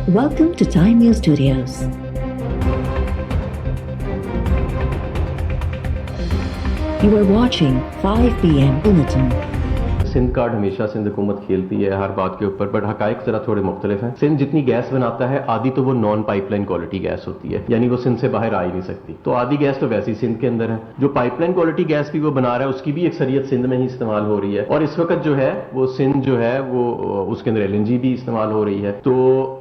Welcome to Time News Studios. You are watching 5 p.m. Bulletin. Sindh card हमेशा सिंध हुकूमत खेलती है हर बात के ऊपर, बट हकायक जरा थोड़े मुख्तलिफ हैं। सिंध जितनी गैस बनाता है आधी तो वो नॉन पाइपलाइन क्वालिटी गैस होती है, यानी वो सिंध से बाहर आ ही नहीं सकती। तो आधी गैस तो वैसी सिंध के अंदर है। जो पाइपलाइन क्वालिटी गैस भी वो बना रहा है उसकी भी अक्सरियत सिंध में ही इस्तेमाल हो रही है। और इस वक्त जो है वो सिंध जो है वो उसके अंदर LNG भी इस्तेमाल हो रही है। तो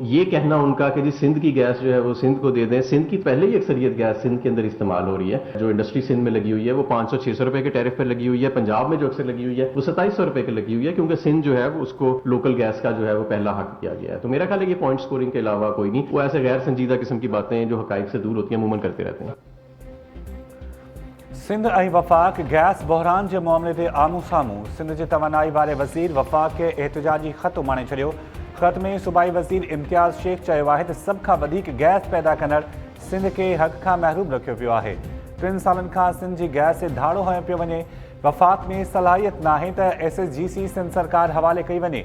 ये कहना उनका कि जी सिंध की गैस जो है वो सिंध को दे दें, सिंध की पहले ही अक्सरियत गैस सिंध के अंदर इस्तेमाल हो रही है। जो इंडस्ट्री सिंध में लगी हुई है वो 500-600 रुपए के टैरिफ पर लगी हुई है। पंजाब में जो अक्सर लगी हुई है वो 2700 रुपए की लगी हुई है, क्योंकि सिंध जो है वो उसको लोकल गैस का जो है वो पहला हक दिया गया है। तो मेरा ख्याल है ये पॉइंट स्कोरिंग के अलावा कोई नहीं, वो ऐसे गैर संजीदा किस्म की बातें जो हकायक से दूर होती हैं अमूमन करते रहते हैं। सिंध ऐं वफ़ाक़ गैस बहरान के मामले ते आमू साम्हूं। सिंध के तवानाई वारे वज़ीर वफ़ाक़ के एहतजाजी ख़त उमाणे छॾियो। ख़त में सूबाई वज़ीर इम्तियाज़ शेख चयो आहे त सभ खां वधीक गैस पैदा कंदड़ सिंध के हक़ खां महरूम रखियो पियो आहे। 3 सालनि खां सिंध जी गैस ते धाड़ो हयो पियो वञे। वफ़ाक़ में सलाहियत नाहे त SSGC सिंध सरकार हवाले कई वञे।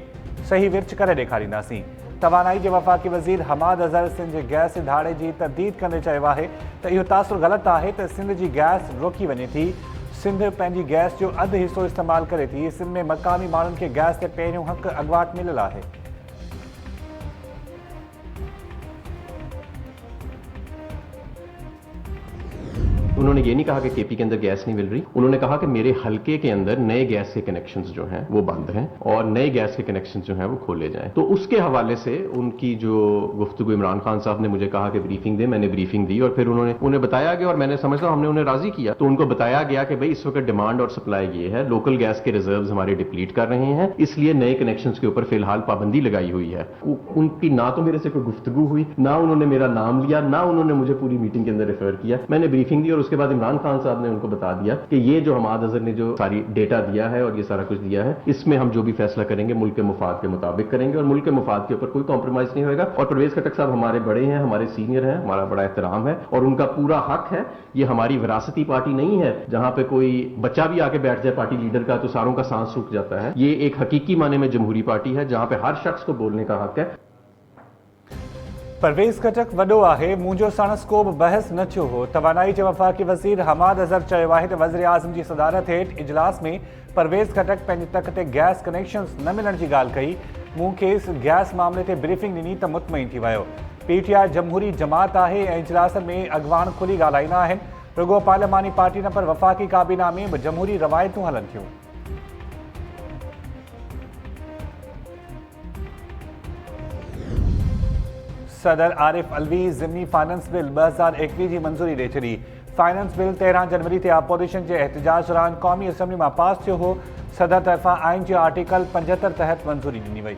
सही विर्च करे ॾेखारींदासीं। तवानाई के वफ़ाक़ी वज़ीर हमाद अज़हर सिंध जे गैस धाड़े की तर्दीद कंदे चयो आहे त इहो तासुर ग़लति आहे त सिंध जी गैस रोकी वञे थी। सिंध पंहिंजी गैस जो अधु हिस्सो इस्तेमालु करे थी। सिंध में मक़ामी माण्हुनि खे गैस ते पहिरियों हक़ अॻुवाट मिलियल आहे। उन्होंने ये नहीं कहा कि KP के अंदर गैस नहीं मिल रही, उन्होंने कहा कि मेरे हलके के अंदर नए गैस के कनेक्शंस जो हैं वो बंद हैं और नए गैस के कनेक्शंस जो हैं वो खोले जाएं। तो उसके हवाले से उनकी जो गुफ्तगू इमरान खान साहब ने मुझे कहा कि ब्रीफिंग दे, मैंने ब्रीफिंग दी और फिर उन्हें बताया गया और मैंने समझता हूं हमने उन्हें राजी किया। तो उनको बताया गया कि भाई इस वक्त डिमांड और सप्लाई ये है, लोकल गैस के रिजर्व्स हमारे डिप्लीट कर रहे हैं, इसलिए नए कनेक्शंस के ऊपर फिलहाल पाबंदी लगाई हुई है। उनकी ना तो मेरे से कोई गुफ्तगू हुई, ना उन्होंने मेरा नाम लिया, ना उन्होंने मुझे पूरी मीटिंग के अंदर रेफर किया। मैंने ब्रीफिंग दी और उसके बाद इमरान खान साहब ने उनको बता दिया कि ये जो हमाद अज़हर ने जो सारी डेटा दिया है और ये सारा कुछ दिया है, इसमें हम जो भी फैसला करेंगे मुल्क के मुफाद के मुताबिक करेंगे और मुल्क के मुफाद के ऊपर कोई कॉम्प्रोमाइज नहीं होगा। और परवेज खटक साहब हमारे बड़े हैं, हमारे सीनियर हैं, हमारा बड़ा एहतराम है और उनका पूरा हक है। ये हमारी विरासती पार्टी नहीं है जहां पे कोई बच्चा भी आके बैठ जाए पार्टी लीडर का तो सारों का सांस सूख जाता है। ये एक हकीकी माने में जमहूरी पार्टी है जहां पे हर शख्स को बोलने का हक है। परवेज़ खटक वॾो आहे, मुंहिंजो साणस को बि बहस न थियो हो। तवानाई के वफ़ाक़ी वज़ीर हमाद अज़हर चयो आहे त वज़ीर आज़म जी सदारत हेठि इजलास में परवेज़ खटक पंहिंजी तक ते गैस कनेक्शन्स न मिलण जी ॻाल्हि कई। मूं खेसि गैस मामले ते ब्रीफिंग ॾिनी त मुतमइन थी वियो। PTI जमहूरी जमात आहे ऐं इजलास में अॻवान खुली ॻाल्हाईंदा आहिनि। रुॻो पार्लियामानी पार्टी न पर वफ़ाक़ी काबीना में बि जमहूरी रवायतूं हलनि थियूं। सदर आरिफ अलवी ज़िमनी फाइनेंस बिल 2021 की मंजूरी ॾेई छॾी। फाइनेंस बिल 13 जनवरी ते अपोजिशन के एहतजाज दौरान क़ौमी असम्बली में पास थियो हो। सदर तरफ़ां आइन के आर्टिकल 75 तहत मंजूरी ॾिनी वई।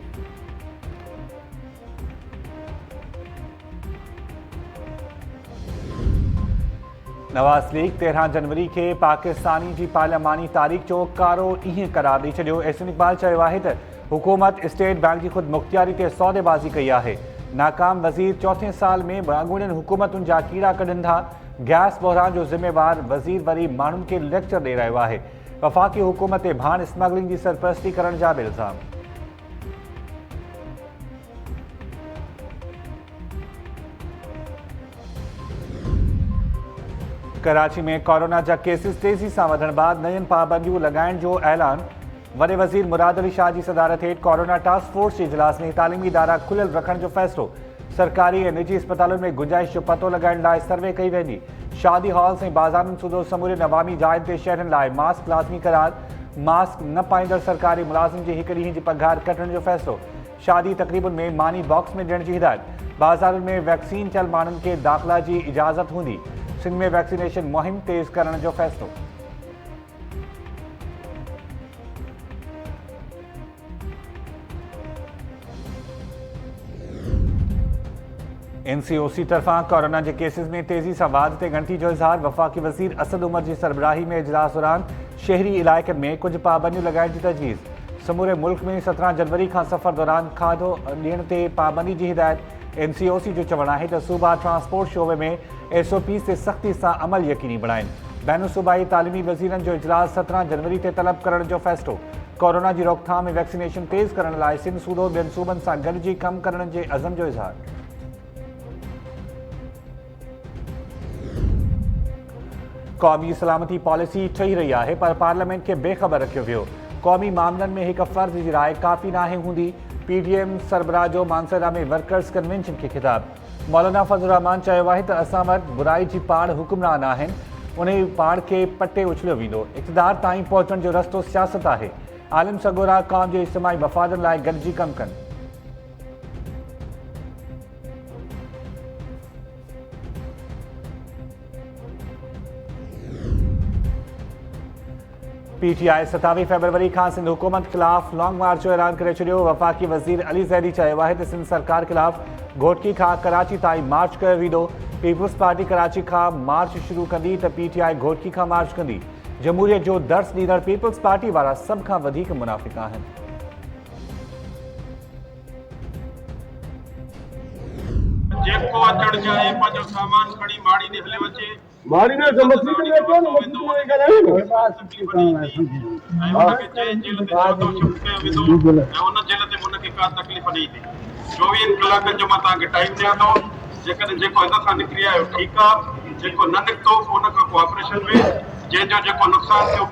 नवाज़ लीग 13 जनवरी के पाकिस्तानी की पार्लियामानी तारीख़ जो कारो ईअं करार ॾेई छॾियो। एहसन इक़बाल चयो आहे त हुकूमत स्टेट बैंक की खुद मुख्तियारी ते सौदेबाज़ी कई आहे। नाकाम वज़ीर चौथे साल में अॻूणियुनि हुकूमतुनि जा कीड़ा कढनि था। गैस बहरान जो ज़िम्मेवार वज़ीर वरी माण्हुनि खे लेक्चर ॾेई रहियो आहे। वफ़ाक़ी हुकूमत ते भाण स्मगलिंग की सरपरस्ती करण जा बि इल्ज़ाम। कराची में कोरोना जा केसिस तेज़ी सां वधण बाद नयनि पाबंदियूं लॻाइण जो ऐलान। वॾे वज़ीर मुराद अली शाह की सदारत हेठि कोरोना टास्क फोर्स के इजलास में तालीमी इदारा खुलियल रखण जो फ़ैसिलो। सरकारी ऐं निजी अस्पतालों में गुंजाइश जो पतो लगाइण लाइ सर्वे कई वेंदी। शादी हॉल्स ऐं बाज़ारनि सूदो समूरे नवामी जायुनि ते शहरनि लाइ मास्क लाज़मी करार। मास्क न पाईंदड़ सरकारी मुलाज़िम जी 1 ॾींहं जी पघार कटण जो फ़ैसिलो। शादी तक़रीबुनि में मानी बॉक्स में ॾियण जी हिदायत। बाज़ारुनि में वैक्सीन थियल माण्हुनि खे दाख़िला की इजाज़त हूंदी। सिंध में वैक्सीनेशन मुहिम तेज़ करण जो फ़ैसिलो। NCOC तरफा कोरोना के केसिस में तेज़ी से वाध ते गणती जो इज़हार। वफ़ाक़ी वज़ीर असद उमर की सरबराही में इजलास दौरान शहरी इलाक़नि में कुछ पाबंदियों लगाइण की तजवीज़। समूरे मुल्क में 17 जनवरी का सफ़र दौरान खाधो ॾियण ते पाबंदी की हिदायत। NCOC जो चवणु आहे त सूबा ट्रांसपोर्ट शोबे में SOP से सख्ती से अमल यकीनी बणाइनि। बैन सूबाई तालीमी वज़ीरनि जो इजलास 17 जनवरी ते तलब करण जो फ़ैसिलो। कोरोना की रोकथाम में वैक्सीनेशन तेज़ करण लाइ सिंध सूदो ॿियनि सूबनि सां गॾिजी कम करण के अज़म जो इज़हार। क़ौमी सलामती पॉलिसी ठही रही है पर पार्लियामेंट के बेखबर रखियो वियो। क़ौमी मामलनि में एक फर्द की राय काफ़ी नाहे हूंदी। PTM सरबराह जो मानसरा में वर्कर्स कन्वेंशन के खिताब। मौलाना फजल रहमान चयो आहे त असां वटि बुराई जी पाड़ हुक्मरान आहिनि, उन पाड़ के पटे उछलियो वेंदो। इक़्तिदार ताईं पहुचण जो रस्तो सियासत आहे। आलिम सगोरा क़ौम जे इज्तिमाई मफ़ादनि लाइ गॾिजी कमु कनि। PTI 27 फरवरी खां सिंध हुकूमत खिलाफ लॉन्ग मार्च जो ऐलान करे छॾियो। वफ़ाक़ी वज़ीर अली ज़ैदी चयो आहे त सिंध सरकार खिलाफ घोटकी खां कराची ताईं मार्च कयो वेंदो। पीपुल्स पार्टी कराची खां मार्च शुरू कंदी त PTI घोटकी खां मार्च कंदी। जमहूरियत जो दर्स ॾींदड़ पीपुल्स पार्टी वारा सभ खां वधीक मुनाफ़िक़ आहिनि। जेको अचण चाहे पंहिंजो सामान खणी माड़ी ने हले वचे मारी ने समस्या में देखो ना मस्जिद में करे उनके जे जेल ते जातो शिफ्ट कयो वेंदो ऐं उन जेल ते उनखे का तकलीफ़ न ईंदी। 24 कलाकनि जो मां तव्हांखे टाइम ॾियां थो। जेकॾहिं जेको हद सां निकिरी आयो ठीकु आहे, जेको न निकितो उन खां पोइ ऑपरेशन में जंहिंजो जेको नुक़सानु थियो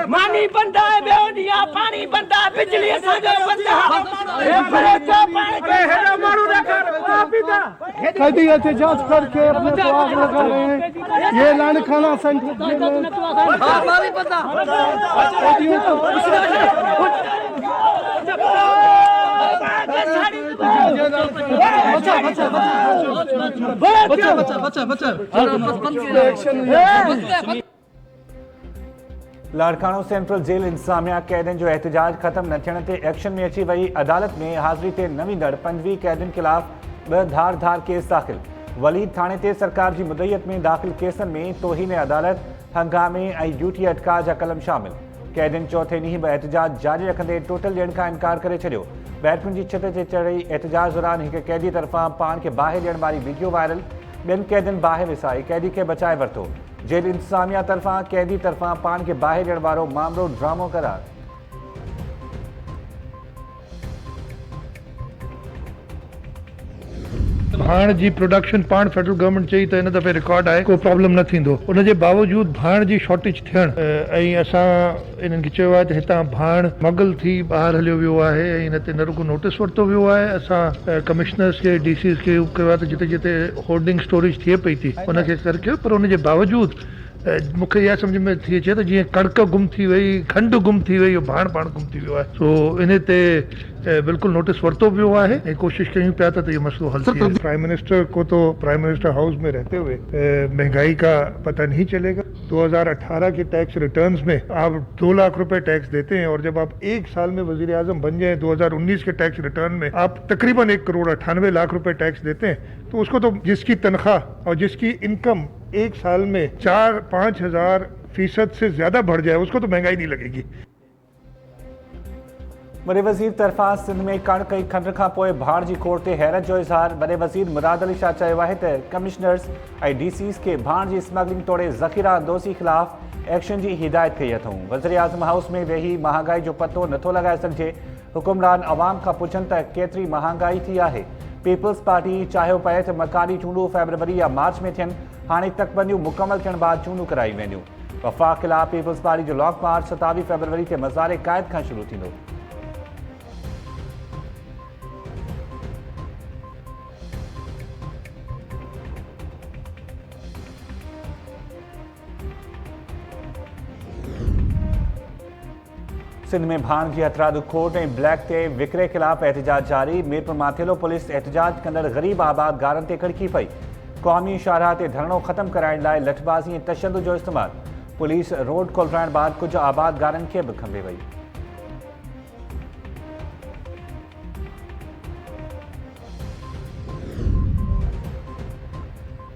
मानी बंदा है, बेवनिया पानी बंदा है, बिजली कभी एहतजाज करके अपने को आग लगा रहे हैं। ये लाने खाना सेंटर लाड़कानो सेंट्रल जेल इंतजामिया कैदियुनि जो एहतजाज ख़त्म न थियण ते एक्शन में अची वई। अदालत में हाज़िरी ते न ईंदड़ 25 कैदियुनि खिलाफ़ 2 धार केस दाख़िल। वलीद थाणे ते सरकार जी मुदयत में दाख़िल केसनि में तौहीन अदालत, हंगामे ऐं ड्यूटी अटका जा कलम शामिल। कैदियुनि चौथे ॾींहुं बि एहतजाज जारी रखंदे टोटल ॾियण खां इनकार करे छॾियो। बैरकुन जी छित ते चढ़ी एहतजाज दौरान हिक कैदी तरफ़ां पान खे बाहि ॾियण वारी वीडियो वायरल। ॿियनि कैदियुनि बाहि विसाई, कैदी खे बचाए वरितो। जेल इंतजामिया तरफ़ां कैदी तरफ़ां पान खे बाहि ॾियण वारो मामलो ड्रामो करार। भाण जी प्रोडक्शन पाण फेडरल गवर्नमेंट चई त इन दफ़े रिकॉर्ड आहे, को प्रॉब्लम न थींदो। उन जे बावजूद भाण जी शॉर्टेज थियण ऐं असां इन्हनि खे चयो आहे त हितां भाण स्मगल थी ॿाहिरि हलियो वियो आहे ऐं इन ते न रुगो नोटिस वरितो वियो आहे। असां कमिश्नर्स खे DCs खे कयो आहे त जिते जिते होल्डिंग स्टोरेज थिए पई थी उनखे कर कयो, पर उन जे बावजूद मूंखे इहा सम्झ में थी अचे त जीअं कणिक गुम थी वई, खंड गुम थी वई, भाण पाण गुम थी वियो आहे। सो इन ते बिल्कुल नोटिस वरतो वियो आहे ऐं कोशिश कयूं पिया त ये मसलो हल थिए। प्राइम मिनिस्टर को तो प्राइम मिनिस्टर हाउस में रहते हुए महंगाई का पता नहीं चलेगा। 2018 के टैक्स रिटर्न्स में आप 2 लाख रुपए टैक्स देते हैं और जब आप एक साल में वजीर आजम बन जाए 2019 के टैक्स रिटर्न में आप तकरीबन 1,98,00,000 रुपए टैक्स देते हैं, तो उसको तो जिसकी तनख्वाह और जिसकी इनकम एक साल में 4-5 हज़ार% से ज्यादा बढ़ जाए उसको तो महंगाई नहीं लगेगी। वॾे वज़ीर तरफ़ां सिंध में कणिक ऐं खंड खां पोइ भाण जी खोड़ ते हैरत जो इज़हार। वॾे वज़ीर मुराद अली शाह चयो आहे त कमिश्नर्स ऐं DCs खे भाण जी स्मगलिंग तोड़े ज़ख़ीरा अंदोज़ी ख़िलाफ़ एक्शन जी हिदायत कई अथऊं। वज़ीर आज़म हाउस में वेही महांगाई जो पतो नथो लॻाए सघिजे। हुकुमरान अवाम खां पुछनि त केतिरी महांगाई थी आहे। पीपुल्स पार्टी चाहियो पए त मकानी चूंडूं फरवरी या मार्च में थियनि। हाणे तकबंदियूं मुकमल थियण बाद चूंडूं कराई वेंदियूं। वफ़ाक़ खिलाफ़ पीपुल्स पार्टी जो लॉन्ग मार्च 27 फरवरी ते मज़ार क़ाइद खां शुरू थींदो। सिंध में भाण जी हथरादू खोट ऐं ब्लैक ते विकिरे खिलाफ़ एहतजाज जारी। मीरपुर माथेलो पुलिस एहतजाज कंदड़ ग़रीब आबाद गारनि ते खड़की पई। क़ौमी शाहराह ते धरणो ख़त्म कराइण लाइ लठबाज़ी ऐं तशद्दुद जो इस्तेमालु। पुलिस रोड खोलराइण बाद कुझु आबाद गारनि खे बि खंभे वई।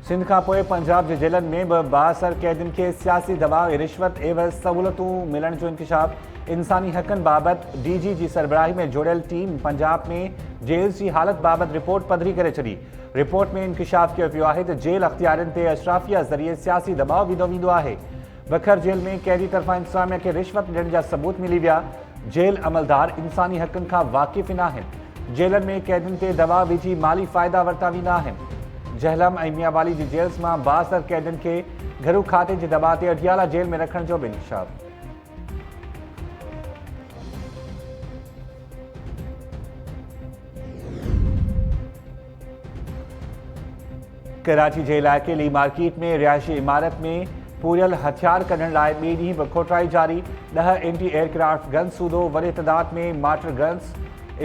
सिंध खां पोइ पंजाब जे जेलनि में बि 62 कैदियुनि खे सियासी दबाव ऐं रिश्वत एवज़ सहूलतूं मिलण जो इंकशाफ। इंसानी हक़नि बाबति DG जी सरबराही में जुड़ियल टीम पंजाब में जेल्स जी हालत बाबति रिपोर्ट पधरी करे छॾी। रिपोर्ट में इंकशाफ कियो वियो आहे त जेल अख़्तियारनि ते अशराफिया ज़रिए सियासी दबाव विधो वेंदो आहे। बखर जेल में कैदी तरफ़ां इंतज़ामिया खे रिश्वत ॾियण जा सबूत मिली विया। जेल अमलदार इंसानी हक़नि खां वाक़िफ़ न आहिनि। जेलनि में कैदियुनि ते दबाव विझी माली फ़ाइदा वरिता वेंदा आहिनि। जहलम ऐं मियांवाली जी जेल्स मां बाज़र कैदियुनि खे घरू खाते जे दबाव ते अडियाला जेल में रखण जो बि इंकशाफ। कराची जे इलाइक़े ली मार्केट में रिहायशी इमारत में पूरियल हथियार कढण लाइ ॿिए ॾींहुं बि खोटाई जारी। 10 एंटी एयरक्राफ्ट गन्स सूदो, वॾे तइदाद में मार्टर गन्स,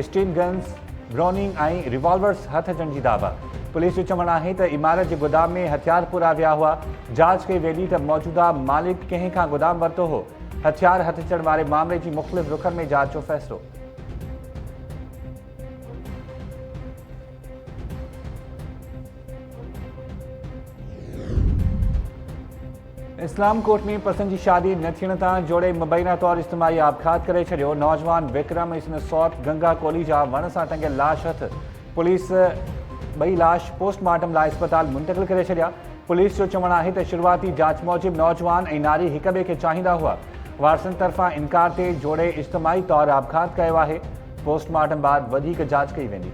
स्टीन गन्स, ब्रोनिंग ऐं रिवॉल्वर्स हथ अचण जी दावा। पुलिस जो चवणु आहे त इमारत जे गोदाम में हथियार पूरा विया हुआ। जांच कई वेंदी त मौजूदा मालिक कंहिं खां गोदाम वरितो हो। हथियार हथ अचण वारे मामले जी मुख़्तलिफ़ रुख़नि में जांच जो फ़ैसिलो। इस्लाम कोर्ट में पसंद की शादी न थियण तां जोड़े मुबैना तौर इज्तिमाही आपघात करे छॾियो। नौजवान विक्रम इसमें सौत गंगा कोली जा वण सां टंगियल लाश हथ। पुलिस ॿई लाश पोस्टमार्टम लाइ अस्पताल मुंतक़िल करे छॾिया। पुलिस जो चवणु आहे त शुरूआती जांच मूजिबि नौजवान ऐं नारी हिक ॿिए खे चाहींदा हुआ। वारसनि तरफ़ां इनकार ते जोड़े इज्तिमाही तौर आपघात कयो आहे। पोस्टमार्टम बाद वधीक जांच कई वेंदी।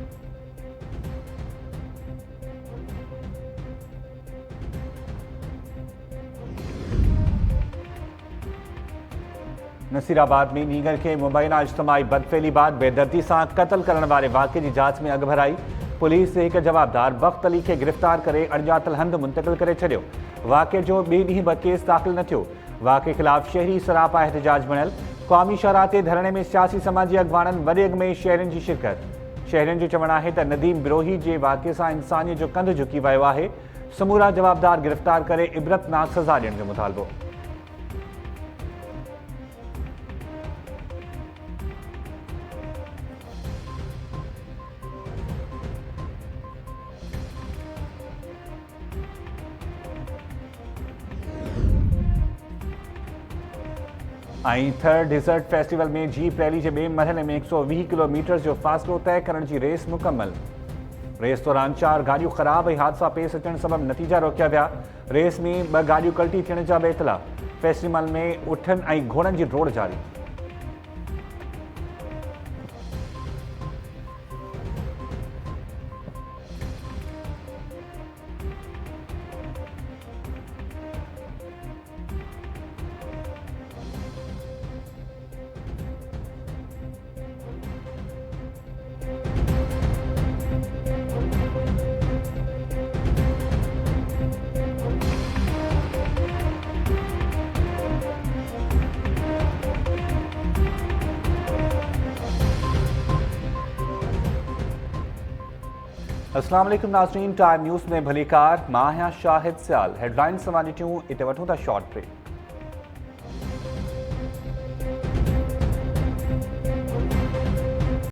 नसीराबाद में नीगर के मुबैना इज्तिमाही बदफेली बाद बेदर्दी सां क़त्ल करण वारे वाक़े की जांच में अॻु भराई। पुलिस एक जवाबदार बख़्त अली के गिरफ़्तार करे अणॼातल हंधि मुंतक़िल करे छॾियो। वाक़े जो ॿिए ॾींहुं बि केस दाख़िल न थियो। वाक़े ख़िलाफ़ शहरी सरापा एहतजाज बणियल। क़ौमी शाहराह ते धरणे में सियासी समाजी अॻवाननि वॾे अॻ में शहरियुनि जी शिरकत। शहरियुनि जो चवणु आहे त नदीम बिरोही जे वाक़े सां इंसानियत जो कंधु झुकी वियो आहे। समूरा जवाबदार गिरफ़्तार करे इबरतनाक सज़ा ॾियण जो मुतालबो। थर्ड डिज़र्ट फेस्टिवल में जीप रैली के ॿिए मरहले में 120 किलोमीटर जो फ़ासिलो तय करण की रेस मुकम्मल। रेस दौरान 4 गाड़ियों ख़राब और हादसा पेश अचण सबब नतीजा रोकिया विया। रेस में 2 गाड़ियों कल्टी थियण जा बि इतला। फेस्टिवल में उठनि ऐं घोड़नि जी डोड़ जारी। अस्सलाम वालेकुम नाज़रीन, टाइम न्यूज़ में भलीकार। मां आहियां शाहिद सियाल। हेडलाइन समाजिटियूं इते वठूं था शॉर्ट ब्रेक।